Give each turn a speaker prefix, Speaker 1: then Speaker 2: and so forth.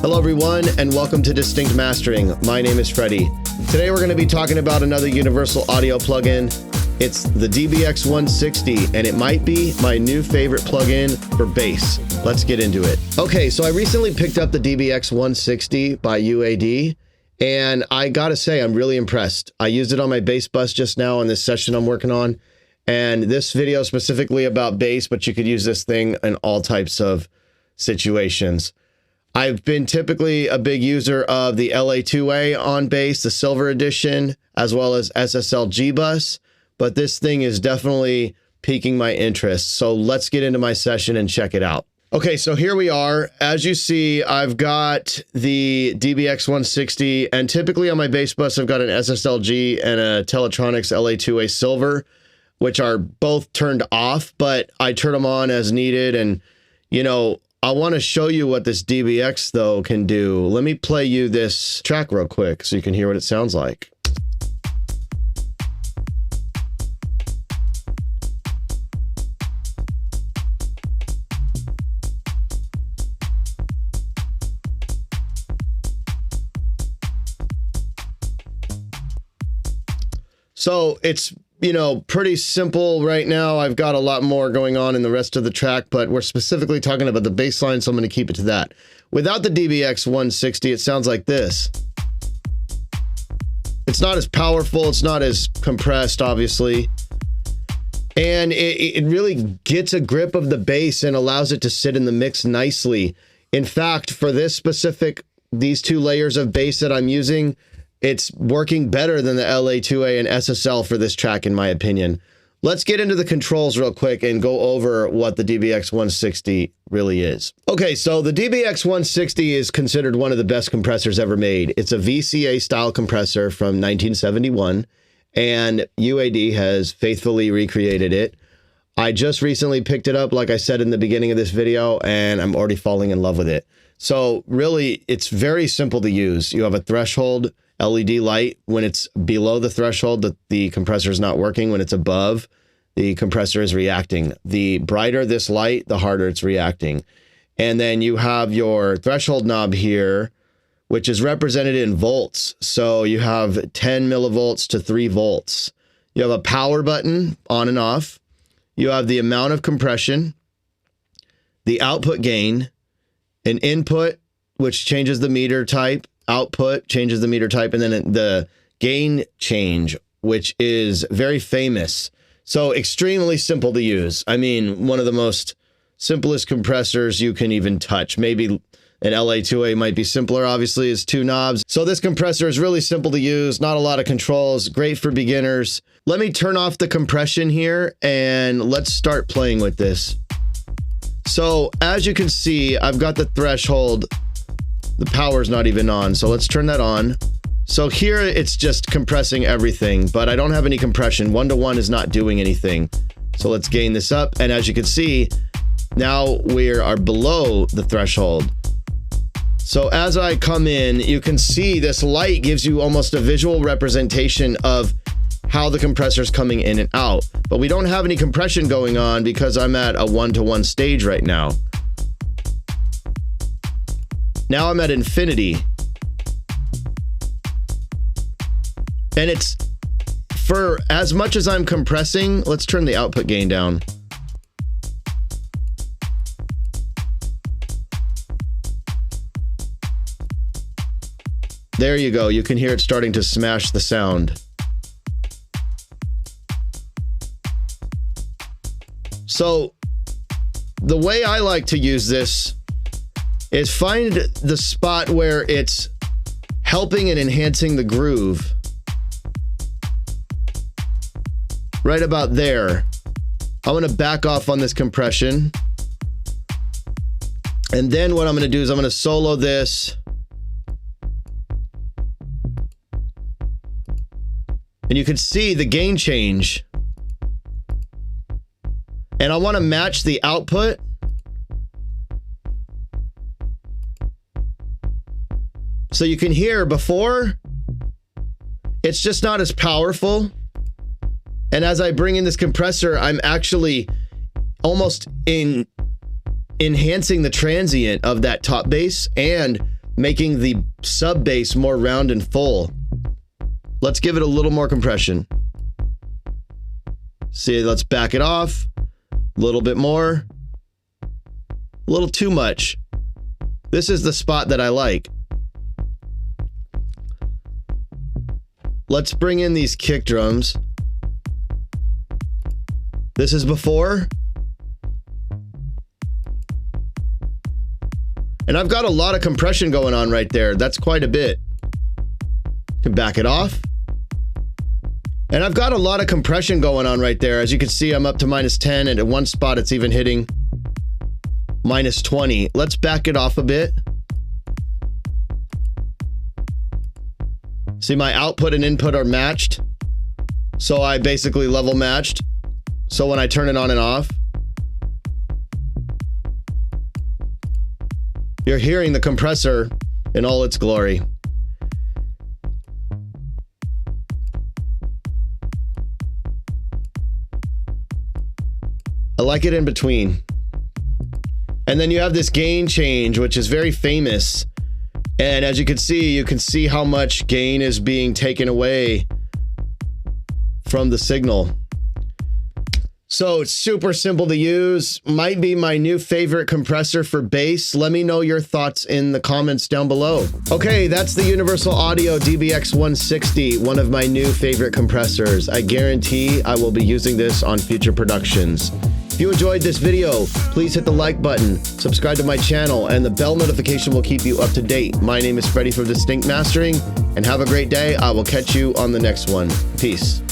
Speaker 1: Hello everyone, and welcome to Distinct Mastering. My name is Freddie. Today we're going to be talking about another universal audio plugin. It's the DBX160, and it might be my new favorite plugin for bass. Let's get into it. Okay, so I recently picked up the DBX160 by UAD, and I gotta say, I'm really impressed. I used it on my bass bus just now in this session I'm working on, and this video is specifically about bass, but you could use this thing in all types of situations. I've been typically a big user of the LA2A on bass, the Silver Edition, as well as SSL bus, but this thing is definitely piquing my interest. So let's get into my session and check it out. Okay, so here we are. As you see, I've got the DBX160, and typically on my bass bus, I've got an SSL and a Teletronics LA2A Silver, which are both turned off, but I turn them on as needed. And, you know, I want to show you what this DBX, though, can do. Let me play you this track real quick so you can hear what it sounds like. So it's, you know, pretty simple right now. I've got a lot more going on in the rest of the track, but we're specifically talking about the bass line, so I'm going to keep it to that. Without the DBX160, it sounds like this. It's not as powerful. It's not as compressed, obviously. And it really gets a grip of the bass and allows it to sit in the mix nicely. In fact, for this specific, these two layers of bass that I'm using, it's working better than the LA2A and SSL for this track, in my opinion. Let's get into the controls real quick and go over what the DBX160 really is. Okay, so the DBX160 is considered one of the best compressors ever made. It's a VCA style compressor from 1971, and UAD has faithfully recreated it. I just recently picked it up, like I said in the beginning of this video, and I'm already falling in love with it. So really, it's very simple to use. You have a threshold LED light. When it's below the threshold, the compressor is not working. When it's above, the compressor is reacting. The brighter this light, the harder it's reacting. And then you have your threshold knob here, which is represented in volts. So you have 10 millivolts to 3 volts. You have a power button on and off. You have the amount of compression, the output gain, an input, which changes the meter type, output changes the meter type, and then the gain change, which is very famous. So extremely simple to use. I mean, one of the most simplest compressors you can even touch. Maybe an LA2A might be simpler, obviously, it's 2 knobs. So this compressor is really simple to use, not a lot of controls, great for beginners. Let me turn off the compression here and let's start playing with this. So as you can see, I've got the threshold. The power's not even on, so let's turn that on. So here it's just compressing everything, but I don't have any compression. 1-to-1 is not doing anything. So let's gain this up, and as you can see, now we are below the threshold. So as I come in, you can see this light gives you almost a visual representation of how the compressor is coming in and out. But we don't have any compression going on because I'm at a 1-to-1 stage right now. Now I'm at infinity. And it's, for as much as I'm compressing, let's turn the output gain down. There you go. You can hear it starting to smash the sound. So the way I like to use this is find the spot where it's helping and enhancing the groove. Right about there. I'm going to back off on this compression. And then what I'm going to do is I'm going to solo this. And you can see the gain change. And I want to match the output. So you can hear before, it's just not as powerful. And as I bring in this compressor, I'm actually almost enhancing the transient of that top bass and making the sub bass more round and full. Let's give it a little more compression. See, let's back it off. A little bit more. A little too much. This is the spot that I like. Let's bring in these kick drums. This is before. And I've got a lot of compression going on right there. That's quite a bit. Can back it off. And I've got a lot of compression going on right there. As you can see, I'm up to -10, and at one spot it's even hitting -20. Let's back it off a bit. See, my output and input are matched. So I basically level matched. So when I turn it on and off, you're hearing the compressor in all its glory. I like it in between. And then you have this gain change, which is very famous. And as you can see how much gain is being taken away from the signal. So it's super simple to use. Might be my new favorite compressor for bass. Let me know your thoughts in the comments down below. Okay, that's the Universal Audio DBX160, one of my new favorite compressors. I guarantee I will be using this on future productions. If you enjoyed this video, please hit the like button, subscribe to my channel, and the bell notification will keep you up to date. My name is Freddie from Distinct Mastering, and have a great day. I will catch you on the next one. Peace.